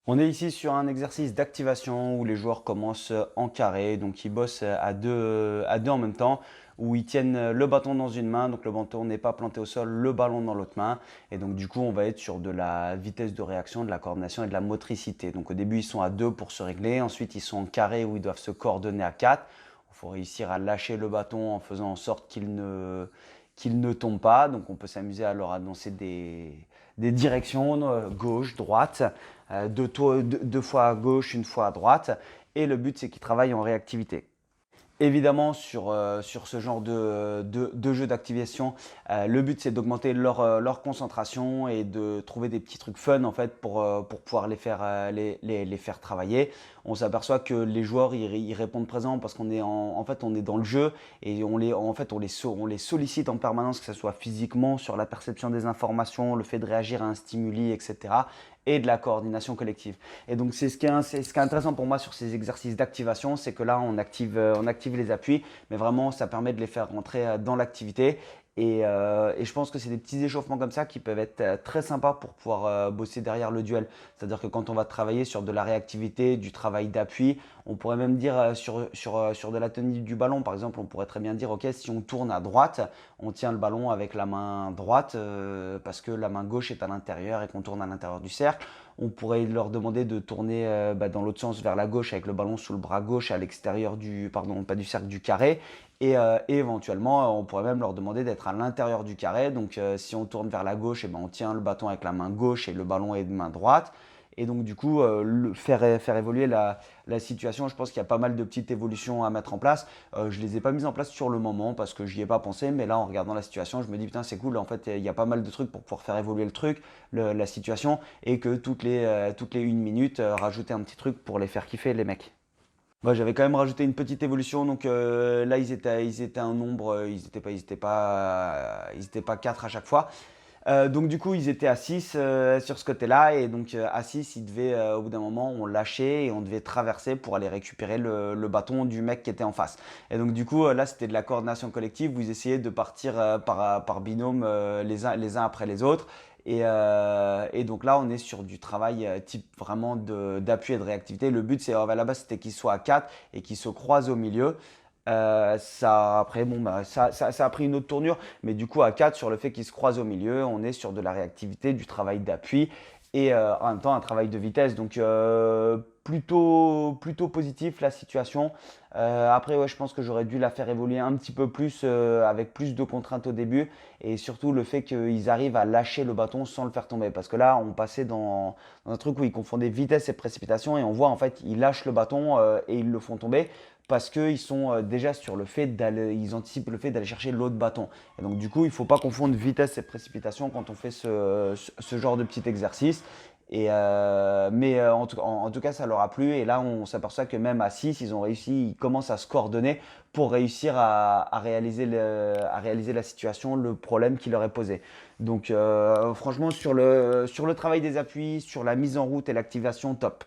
On est ici sur un exercice d'activation où les joueurs commencent en carré, donc ils bossent à deux en même temps, où ils tiennent le bâton dans une main, donc le bâton n'est pas planté au sol, le ballon dans l'autre main. Et donc du coup, on va être sur de la vitesse de réaction, de la coordination et de la motricité. Donc au début, ils sont à deux pour se régler, ensuite ils sont en carré où ils doivent se coordonner à quatre. Il faut réussir à lâcher le bâton en faisant en sorte qu'il ne tombe pas. Donc on peut s'amuser à leur annoncer des directions, gauche, droite, deux fois à gauche, une fois à droite. Et le but, c'est qu'ils travaillent en réactivité. Évidemment, sur ce genre de jeu d'activation, le but c'est d'augmenter leur concentration et de trouver des petits trucs fun en fait pour pouvoir les faire travailler. On s'aperçoit que les joueurs ils répondent présent parce qu'on est en fait on est dans le jeu et on les sollicite en permanence, que ce soit physiquement sur la perception des informations, le fait de réagir à un stimuli, etc. et de la coordination collective. Et donc c'est ce qui est intéressant pour moi sur ces exercices d'activation, c'est que là on active les appuis, mais vraiment ça permet de les faire rentrer dans l'activité. Et je pense que c'est des petits échauffements comme ça qui peuvent être très sympas pour pouvoir bosser derrière le duel. C'est-à-dire que quand on va travailler sur de la réactivité, du travail d'appui, on pourrait même dire sur de la tenue du ballon, par exemple, on pourrait très bien dire, ok, si on tourne à droite, on tient le ballon avec la main droite parce que la main gauche est à l'intérieur et qu'on tourne à l'intérieur du cercle. On pourrait leur demander de tourner dans l'autre sens vers la gauche avec le ballon sous le bras gauche à l'extérieur pardon, pas du cercle, du carré. Et éventuellement, on pourrait même leur demander d'être à l'intérieur du carré. Donc, si on tourne vers la gauche, on tient le bâton avec la main gauche et le ballon est de main droite. Et donc, du coup, faire évoluer la situation, je pense qu'il y a pas mal de petites évolutions à mettre en place. Je ne les ai pas mises en place sur le moment parce que je n'y ai pas pensé. Mais là, en regardant la situation, je me dis, putain, c'est cool. En fait, il y a pas mal de trucs pour pouvoir faire évoluer le truc, la situation. Et que toutes les 1 minute, rajouter un petit truc pour les faire kiffer, les mecs. Moi, j'avais quand même rajouté une petite évolution. Donc là, ils étaient un nombre, ils étaient pas 4 à chaque fois. Donc du coup, ils étaient à 6 sur ce côté-là. Et donc à 6, ils devaient, au bout d'un moment, on lâchait et on devait traverser pour aller récupérer le bâton du mec qui était en face. Et donc du coup, là, c'était de la coordination collective. Vous essayez de partir par binôme les uns après les autres. Et donc là, on est sur du travail type vraiment d'appui et de réactivité. Le but, c'est là-bas, c'était qu'ils soient à 4 et qu'ils se croisent au milieu. Après, bon, bah, ça a pris une autre tournure, mais du coup, à 4 sur le fait qu'ils se croisent au milieu, on est sur de la réactivité, du travail d'appui et en même temps un travail de vitesse. Donc, plutôt positif la situation. Après, ouais, je pense que j'aurais dû la faire évoluer un petit peu plus avec plus de contraintes au début et surtout le fait qu'ils arrivent à lâcher le bâton sans le faire tomber. Parce que là, on passait dans un truc où ils confondaient vitesse et précipitation et on voit en fait, ils lâchent le bâton et ils le font tomber parce qu'ils sont déjà sur le fait d'aller, ils anticipent le fait d'aller chercher l'autre bâton. Et donc du coup, il ne faut pas confondre vitesse et précipitation quand on fait ce genre de petit exercice. Mais en tout cas, ça leur a plu. Et là, on s'aperçoit que même à 6, ils ont réussi, ils commencent à se coordonner pour réussir à réaliser la situation, le problème qui leur est posé. Donc franchement, sur le travail des appuis, sur la mise en route et l'activation, top.